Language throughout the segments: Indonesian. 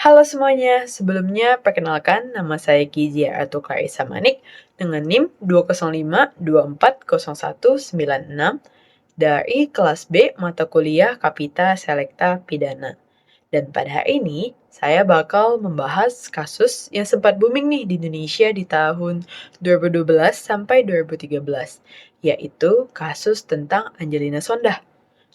Halo semuanya, sebelumnya perkenalkan nama saya Kizia atau Clarissa Manik dengan NIM 205240196 dari kelas B mata kuliah Kapita Selekta Pidana. Dan pada hari ini, saya bakal membahas kasus yang sempat booming nih di Indonesia di tahun 2012 sampai 2013, yaitu kasus tentang Angelina Sondah.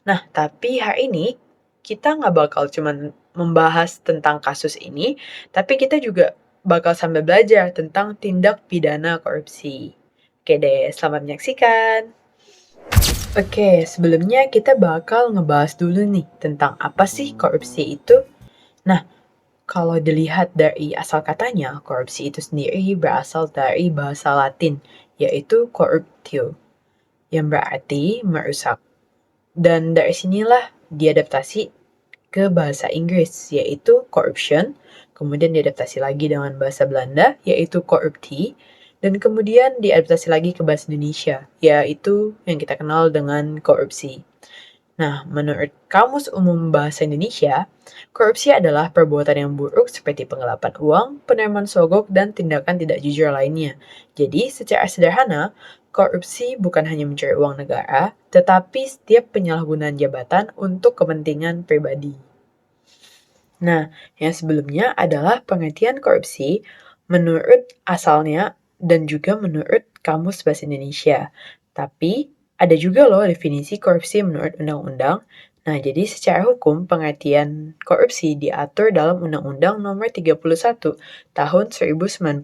Nah, tapi hari ini kita nggak bakal cuman membahas tentang kasus ini, tapi kita juga bakal sambil belajar tentang tindak pidana korupsi. Oke deh, selamat menyaksikan. Oke, sebelumnya kita bakal ngebahas dulu nih tentang apa sih korupsi itu. Nah, kalau dilihat dari asal katanya, korupsi itu sendiri berasal dari bahasa Latin, yaitu corruptio, yang berarti merusak. Dan dari sinilah diadaptasi ke bahasa Inggris, yaitu corruption, kemudian diadaptasi lagi dengan bahasa Belanda, yaitu corruptie, dan kemudian diadaptasi lagi ke bahasa Indonesia, yaitu yang kita kenal dengan korupsi. Nah, menurut Kamus Umum Bahasa Indonesia, korupsi adalah perbuatan yang buruk seperti penggelapan uang, penerimaan sogok, dan tindakan tidak jujur lainnya. Jadi, secara sederhana, korupsi bukan hanya mencuri uang negara, tetapi setiap penyalahgunaan jabatan untuk kepentingan pribadi. Nah, yang sebelumnya adalah pengertian korupsi menurut asalnya dan juga menurut Kamus Bahasa Indonesia. Tapi ada juga loh definisi korupsi menurut undang-undang. Nah, jadi secara hukum pengertian korupsi diatur dalam Undang-Undang Nomor 31 Tahun 1999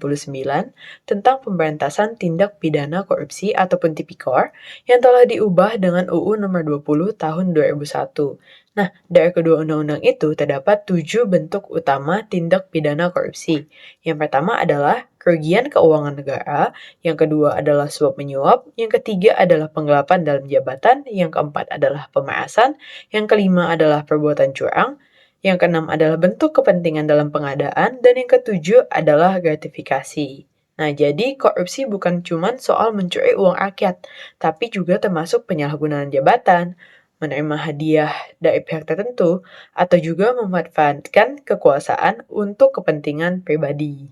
tentang Pemberantasan Tindak Pidana Korupsi ataupun Tipikor yang telah diubah dengan UU Nomor 20 Tahun 2001. Nah, dari kedua undang-undang itu terdapat 7 bentuk utama tindak pidana korupsi. Yang pertama adalah kerugian keuangan negara, yang kedua adalah suap menyuap, yang ketiga adalah penggelapan dalam jabatan, yang keempat adalah pemerasan, yang kelima adalah perbuatan curang, yang keenam adalah bentuk kepentingan dalam pengadaan, dan yang ketujuh adalah gratifikasi. Nah, jadi korupsi bukan cuma soal mencuri uang rakyat, tapi juga termasuk penyalahgunaan jabatan, menerima hadiah dari pihak tertentu, atau juga memanfaatkan kekuasaan untuk kepentingan pribadi.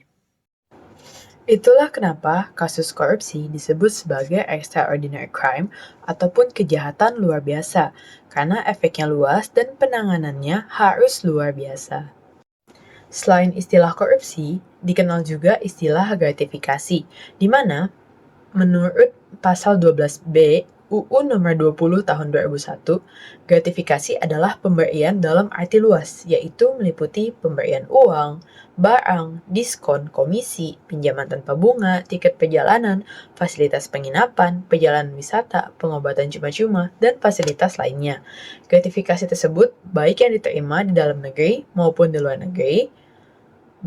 Itulah kenapa kasus korupsi disebut sebagai extraordinary crime ataupun kejahatan luar biasa, karena efeknya luas dan penanganannya harus luar biasa. Selain istilah korupsi, dikenal juga istilah gratifikasi, di mana menurut pasal 12B UU Nomor 20 Tahun 2001, gratifikasi adalah pemberian dalam arti luas, yaitu meliputi pemberian uang, barang, diskon, komisi, pinjaman tanpa bunga, tiket perjalanan, fasilitas penginapan, perjalanan wisata, pengobatan cuma-cuma, dan fasilitas lainnya. Gratifikasi tersebut baik yang diterima di dalam negeri maupun di luar negeri,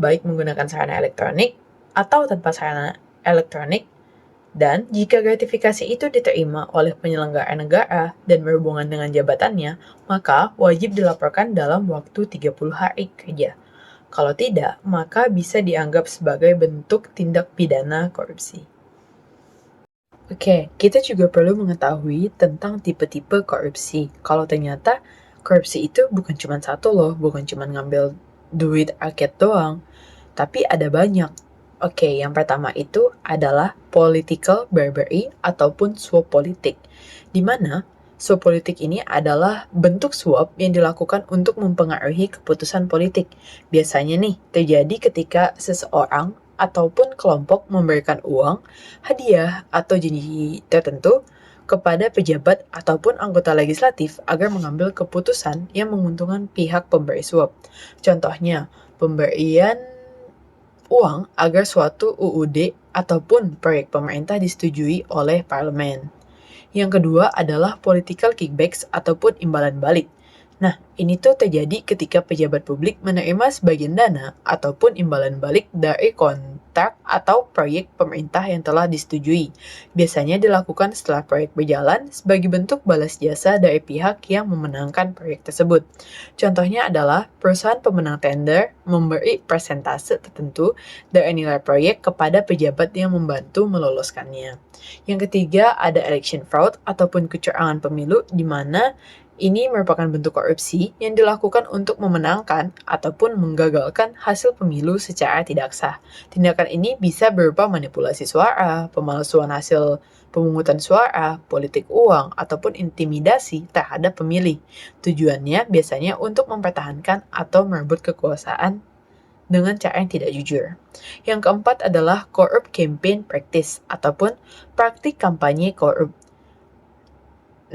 baik menggunakan sarana elektronik atau tanpa sarana elektronik, dan jika gratifikasi itu diterima oleh penyelenggara negara dan berhubungan dengan jabatannya, maka wajib dilaporkan dalam waktu 30 hari kerja. Kalau tidak, maka bisa dianggap sebagai bentuk tindak pidana korupsi. Oke, kita juga perlu mengetahui tentang tipe-tipe korupsi. Kalau ternyata korupsi itu bukan cuma satu loh, bukan cuma ngambil duit rakyat doang, tapi ada banyak. Oke, yang pertama itu adalah political bribery ataupun suap politik, di mana suap politik ini adalah bentuk suap yang dilakukan untuk mempengaruhi keputusan politik. Biasanya nih terjadi ketika seseorang ataupun kelompok memberikan uang, hadiah, atau janji tertentu kepada pejabat ataupun anggota legislatif agar mengambil keputusan yang menguntungkan pihak pemberi suap. Contohnya, pemberian uang agar suatu UUD ataupun proyek pemerintah disetujui oleh parlemen. Yang kedua adalah political kickbacks ataupun imbalan balik. Nah, ini tuh terjadi ketika pejabat publik menerima sebagian dana ataupun imbalan balik dari kontrak atau proyek pemerintah yang telah disetujui. Biasanya dilakukan setelah proyek berjalan sebagai bentuk balas jasa dari pihak yang memenangkan proyek tersebut. Contohnya adalah perusahaan pemenang tender memberi persentase tertentu dari nilai proyek kepada pejabat yang membantu meloloskannya. Yang ketiga ada election fraud ataupun kecurangan pemilu, di mana Ini merupakan bentuk korupsi yang dilakukan untuk memenangkan ataupun menggagalkan hasil pemilu secara tidak sah. Tindakan ini bisa berupa manipulasi suara, pemalsuan hasil pemungutan suara, politik uang, ataupun intimidasi terhadap pemilih. Tujuannya biasanya untuk mempertahankan atau merebut kekuasaan dengan cara yang tidak jujur. Yang keempat adalah corrupt campaign practice ataupun praktik kampanye korup.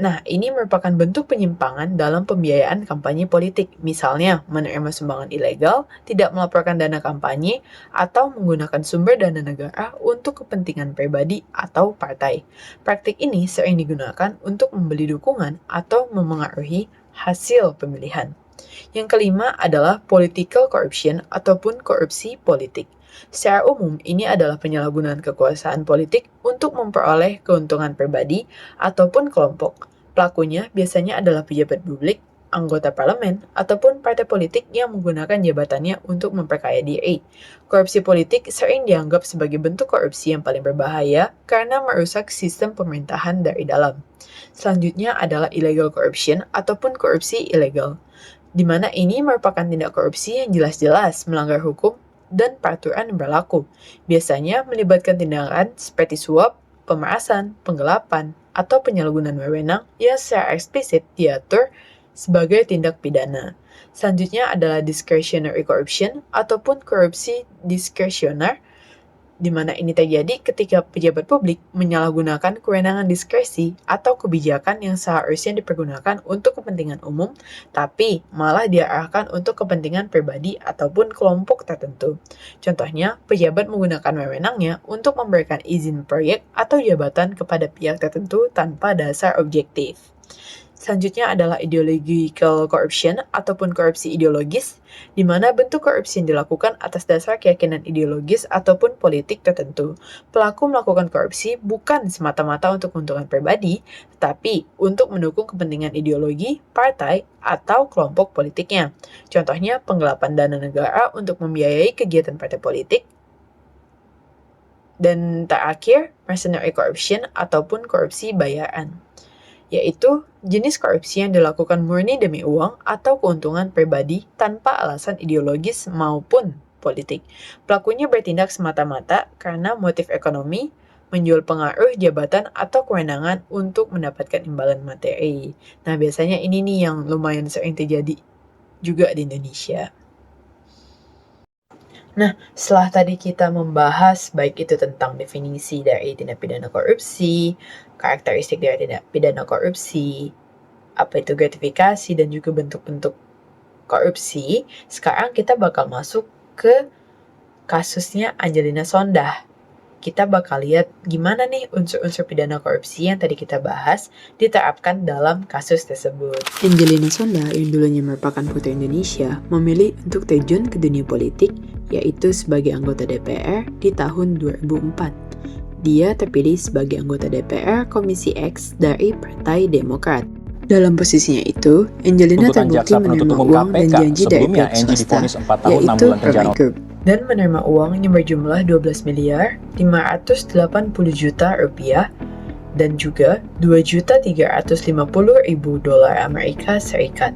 Nah, ini merupakan bentuk penyimpangan dalam pembiayaan kampanye politik, misalnya menerima sumbangan ilegal, tidak melaporkan dana kampanye, atau menggunakan sumber dana negara untuk kepentingan pribadi atau partai. Praktik ini sering digunakan untuk membeli dukungan atau memengaruhi hasil pemilihan. Yang kelima adalah political corruption ataupun korupsi politik. Secara umum, ini adalah penyalahgunaan kekuasaan politik untuk memperoleh keuntungan pribadi ataupun kelompok. Pelakunya biasanya adalah pejabat publik, anggota parlemen, ataupun partai politik yang menggunakan jabatannya untuk memperkaya diri. Korupsi politik sering dianggap sebagai bentuk korupsi yang paling berbahaya karena merusak sistem pemerintahan dari dalam. Selanjutnya adalah illegal corruption ataupun korupsi ilegal, di mana ini merupakan tindak korupsi yang jelas-jelas melanggar hukum dan peraturan yang berlaku. Biasanya melibatkan tindakan seperti suap, pemerasan, penggelapan, atau penyalahgunaan wewenang yang secara eksplisit diatur sebagai tindak pidana. Selanjutnya adalah discretionary corruption ataupun korupsi diskresioner, di mana ini terjadi ketika pejabat publik menyalahgunakan kewenangan diskresi atau kebijakan yang seharusnya dipergunakan untuk kepentingan umum, tapi malah diarahkan untuk kepentingan pribadi ataupun kelompok tertentu. Contohnya, pejabat menggunakan wewenangnya untuk memberikan izin proyek atau jabatan kepada pihak tertentu tanpa dasar objektif. Selanjutnya adalah ideological corruption ataupun korupsi ideologis, di mana bentuk korupsi yang dilakukan atas dasar keyakinan ideologis ataupun politik tertentu. Pelaku melakukan korupsi bukan semata-mata untuk keuntungan pribadi, tetapi untuk mendukung kepentingan ideologi, partai, atau kelompok politiknya. Contohnya, penggelapan dana negara untuk membiayai kegiatan partai politik. Dan terakhir, mercenary corruption ataupun korupsi bayaran, yaitu jenis korupsi yang dilakukan murni demi uang atau keuntungan pribadi tanpa alasan ideologis maupun politik. Pelakunya bertindak semata-mata karena motif ekonomi, menjual pengaruh, jabatan, atau kewenangan untuk mendapatkan imbalan materi. Nah, biasanya ini nih yang lumayan sering terjadi juga di Indonesia. Nah, setelah tadi kita membahas baik itu tentang definisi dari tindak pidana korupsi, karakteristik dari tindak pidana korupsi, apa itu gratifikasi, dan juga bentuk-bentuk korupsi, sekarang kita bakal masuk ke kasusnya Angelina Sondah. Kita bakal lihat gimana nih unsur-unsur pidana korupsi yang tadi kita bahas diterapkan dalam kasus tersebut. Angelina Sondah yang dulunya merupakan putri Indonesia memilih untuk terjun ke dunia politik, yaitu sebagai anggota DPR di tahun 2004. Dia terpilih sebagai anggota DPR Komisi X dari Partai Demokrat. Dalam posisinya itu, Angelina terbukti menerima uang dan janji dari pihak swasta, yaitu Permai Group, dan menerima uang yang berjumlah 12 miliar 580 juta rupiah dan juga 2.350.000 dolar Amerika Serikat.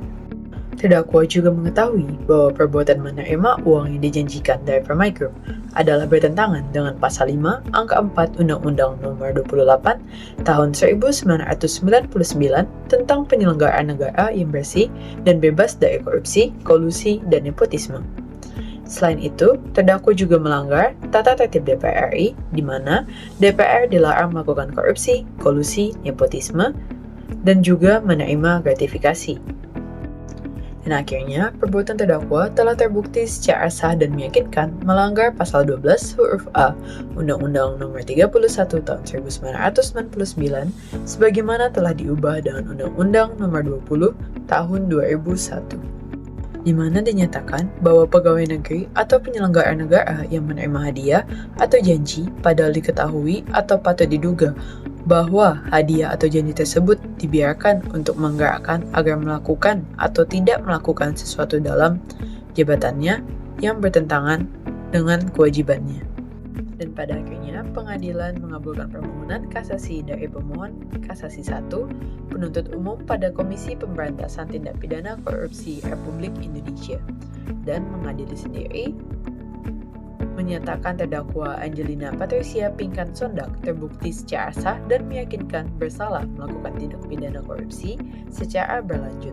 Terdakwa juga mengetahui bahwa perbuatan menerima uang yang dijanjikan dari Permai Group adalah bertentangan dengan Pasal 5 Angka 4 Undang-Undang Nomor 28 Tahun 1999 tentang penyelenggaraan negara yang bersih dan bebas dari korupsi, kolusi, dan nepotisme. Selain itu, terdakwa juga melanggar tata tertib DPR RI, di mana DPR dilarang melakukan korupsi, kolusi, nepotisme, dan juga menerima gratifikasi. Dan akhirnya, perbuatan terdakwa telah terbukti secara sah dan meyakinkan melanggar Pasal 12 huruf A Undang-Undang Nomor 31 Tahun 1999 sebagaimana telah diubah dengan Undang-Undang Nomor 20 Tahun 2001. Di mana dinyatakan bahwa pegawai negeri atau penyelenggara negara yang menerima hadiah atau janji padahal diketahui atau patut diduga bahwa hadiah atau janji tersebut dibiarkan untuk menggerakkan agar melakukan atau tidak melakukan sesuatu dalam jabatannya yang bertentangan dengan kewajibannya. Dan pada akhirnya, pengadilan mengabulkan permohonan kasasi dari pemohon kasasi 1, penuntut umum pada Komisi Pemberantasan Tindak Pidana Korupsi Republik Indonesia, dan mengadili sendiri menyatakan terdakwa Angelina Patricia Pinkan Sondak terbukti secara sah dan meyakinkan bersalah melakukan tindak pidana korupsi secara berlanjut.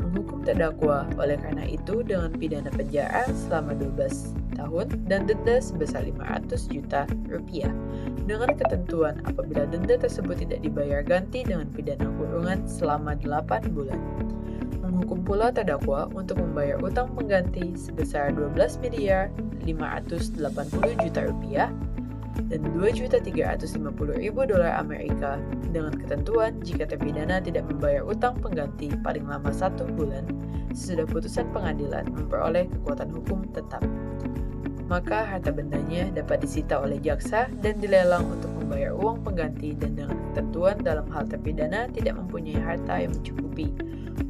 Menghukum terdakwa oleh karena itu dengan pidana penjara selama 12 tahun dan denda sebesar 500 juta rupiah dengan ketentuan apabila denda tersebut tidak dibayar ganti dengan pidana kurungan selama 8 bulan. Menghukum pula terdakwa untuk membayar utang pengganti sebesar 12 miliar 580 juta rupiah dan 2.350.000 dolar Amerika dengan ketentuan jika terpidana tidak membayar utang pengganti paling lama 1 bulan sesudah putusan pengadilan memperoleh kekuatan hukum tetap, maka harta bendanya dapat disita oleh jaksa dan dilelang untuk membayar uang pengganti, dan dengan ketentuan dalam hal terpidana tidak mempunyai harta yang mencukupi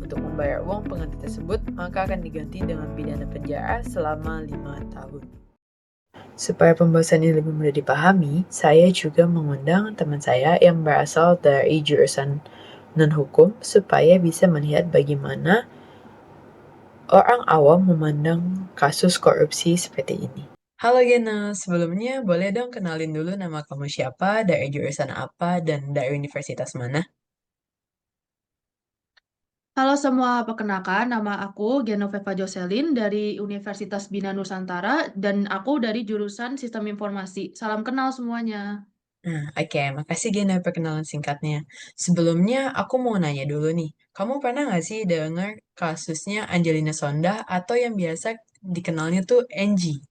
untuk membayar uang pengganti tersebut, maka akan diganti dengan pidana penjara selama 5 tahun. Supaya pembahasan ini lebih mudah dipahami, saya juga mengundang teman saya yang berasal dari jurusan non-hukum supaya bisa melihat bagaimana orang awam memandang kasus korupsi seperti ini. Halo Gena, sebelumnya boleh dong kenalin dulu nama kamu siapa, dari jurusan apa, dan dari universitas mana? Halo semua, perkenalkan nama aku Genoveva Jocelyn dari Universitas Bina Nusantara dan aku dari jurusan Sistem Informasi. Salam kenal semuanya. Nah, oke, makasih Gena perkenalan singkatnya. Sebelumnya aku mau nanya dulu nih, kamu pernah nggak sih dengar kasusnya Angelina Sondah atau yang biasa dikenalnya tuh Angie?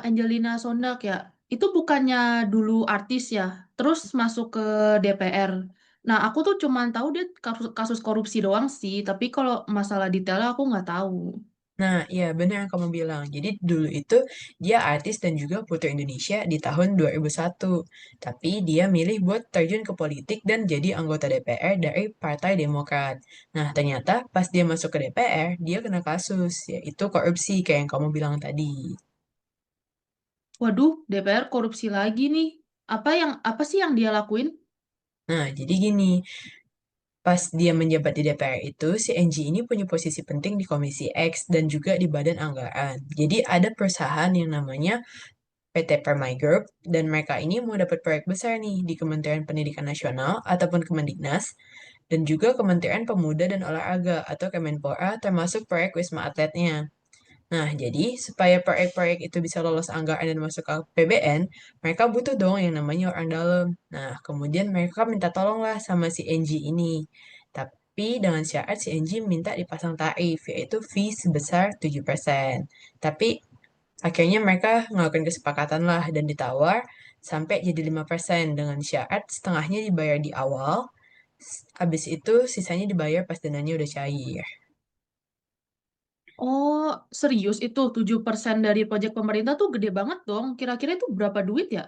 Angelina Sondak ya, itu bukannya dulu artis ya, terus masuk ke DPR. Nah, aku tuh cuman tahu dia kasus korupsi doang sih, tapi kalau masalah detailnya aku nggak tahu. Nah, iya benar yang kamu bilang. Jadi dulu itu dia artis dan juga Putri Indonesia di tahun 2001. Tapi dia milih buat terjun ke politik dan jadi anggota DPR dari Partai Demokrat. Nah, ternyata pas dia masuk ke DPR, dia kena kasus, yaitu korupsi kayak yang kamu bilang tadi. Waduh, DPR korupsi lagi nih. Apa sih yang dia lakuin? Nah, jadi gini, pas dia menjabat di DPR itu, si Angie ini punya posisi penting di Komisi X dan juga di Badan Anggaran. Jadi ada perusahaan yang namanya PT Permai Group, dan mereka ini mau dapat proyek besar nih di Kementerian Pendidikan Nasional ataupun Kemendiknas, dan juga Kementerian Pemuda dan Olahraga atau Kemenpora, termasuk proyek Wisma Atletnya. Nah, jadi supaya proyek-proyek itu bisa lolos anggaran dan masuk ke APBN, mereka butuh dong yang namanya orang dalam. Nah, kemudian mereka minta tolong lah sama si Engie ini. Tapi dengan syarat si Engie minta dipasang tarif, yaitu fee sebesar 7%. Tapi akhirnya mereka ngelakuin kesepakatan lah dan ditawar sampai jadi 5% dengan syarat setengahnya dibayar di awal, habis itu sisanya dibayar pas dananya udah cair. Oh, serius itu 7% dari proyek pemerintah tuh gede banget dong. Kira-kira itu berapa duit ya?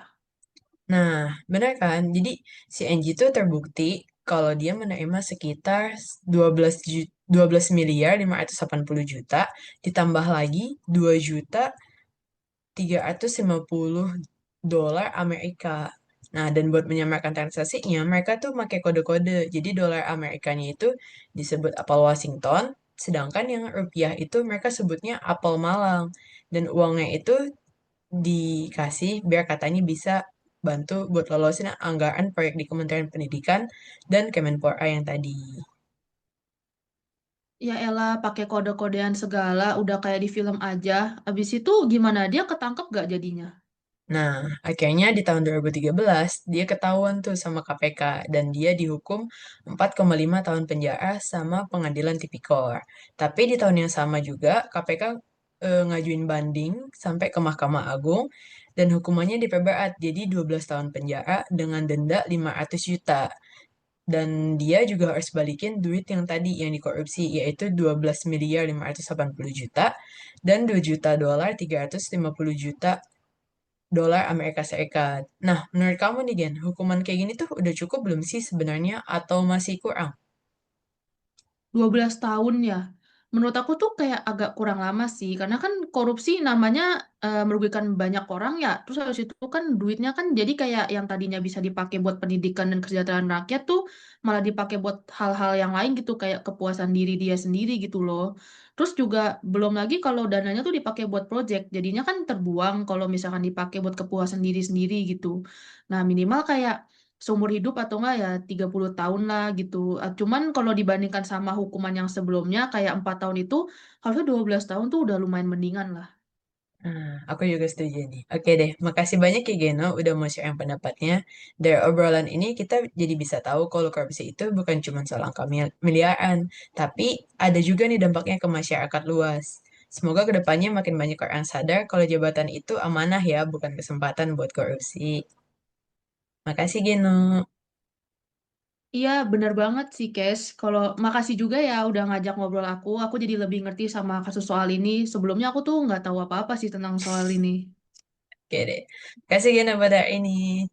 Nah, benar kan? Jadi si Angie tuh terbukti kalau dia menerima sekitar 12 miliar 580 juta ditambah lagi 2.350 dolar Amerika. Nah, dan buat menyamarkan transaksinya, mereka tuh pakai kode-kode. Jadi dolar Amerikanya itu disebut apel Washington, sedangkan yang rupiah itu mereka sebutnya apel Malang. Dan uangnya itu dikasih biar katanya bisa bantu buat lolosin anggaran proyek di Kementerian Pendidikan dan Kemenpora yang tadi. Ya elah, pakai kode-kodean segala, udah kayak di film aja. Abis itu gimana? Dia ketangkep gak jadinya? Nah, akhirnya di tahun 2013 dia ketahuan tuh sama KPK dan dia dihukum 4,5 tahun penjara sama pengadilan tipikor. Tapi di tahun yang sama juga KPK ngajuin banding sampai ke Mahkamah Agung dan hukumannya diperberat jadi 12 tahun penjara dengan denda 500 juta. Dan dia juga harus balikin duit yang tadi yang dikorupsi, yaitu 12 miliar 580 juta dan 2 juta dolar 350 juta dolar Amerika Serikat. Nah, menurut kamu nih Gen, hukuman kayak gini tuh udah cukup belum sih sebenarnya atau masih kurang? 12 tahun ya? Menurut aku tuh kayak agak kurang lama sih, karena kan korupsi namanya merugikan banyak orang ya. Terus habis itu kan duitnya kan jadi kayak yang tadinya bisa dipakai buat pendidikan dan kesejahteraan rakyat tuh malah dipakai buat hal-hal yang lain gitu, kayak kepuasan diri dia sendiri gitu loh. Terus juga belum lagi kalau dananya tuh dipakai buat project, jadinya kan terbuang kalau misalkan dipakai buat kepuasan diri sendiri gitu. Nah, minimal kayak seumur hidup atau enggak ya 30 tahun lah gitu. Cuman kalau dibandingkan sama hukuman yang sebelumnya kayak 4 tahun itu, harusnya 12 tahun tuh udah lumayan mendingan lah. Aku juga setuju nih. Oke deh, makasih banyak ya Geno udah mau share pendapatnya. Dari obrolan ini kita jadi bisa tahu kalau korupsi itu bukan cuma soal angka miliaran, tapi ada juga nih dampaknya ke masyarakat luas. Semoga kedepannya makin banyak orang sadar kalau jabatan itu amanah ya, bukan kesempatan buat korupsi. Makasih Geno. Iya, bener banget sih, Kes. Kalau makasih juga ya udah ngajak ngobrol aku. Aku jadi lebih ngerti sama kasus soal ini. Sebelumnya aku tuh nggak tahu apa-apa sih tentang soal ini. Oke deh. Kasih Geno pada hari ini.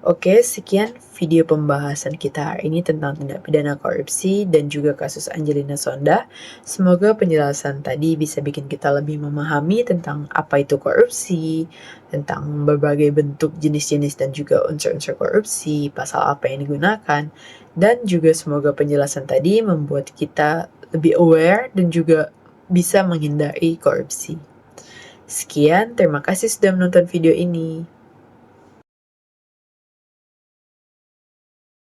Oke, sekian video pembahasan kita hari ini tentang tindak pidana korupsi dan juga kasus Angelina Sonda. Semoga penjelasan tadi bisa bikin kita lebih memahami tentang apa itu korupsi, tentang berbagai bentuk jenis-jenis dan juga unsur-unsur korupsi, pasal apa yang digunakan, dan juga semoga penjelasan tadi membuat kita lebih aware dan juga bisa menghindari korupsi. Sekian, terima kasih sudah menonton video ini.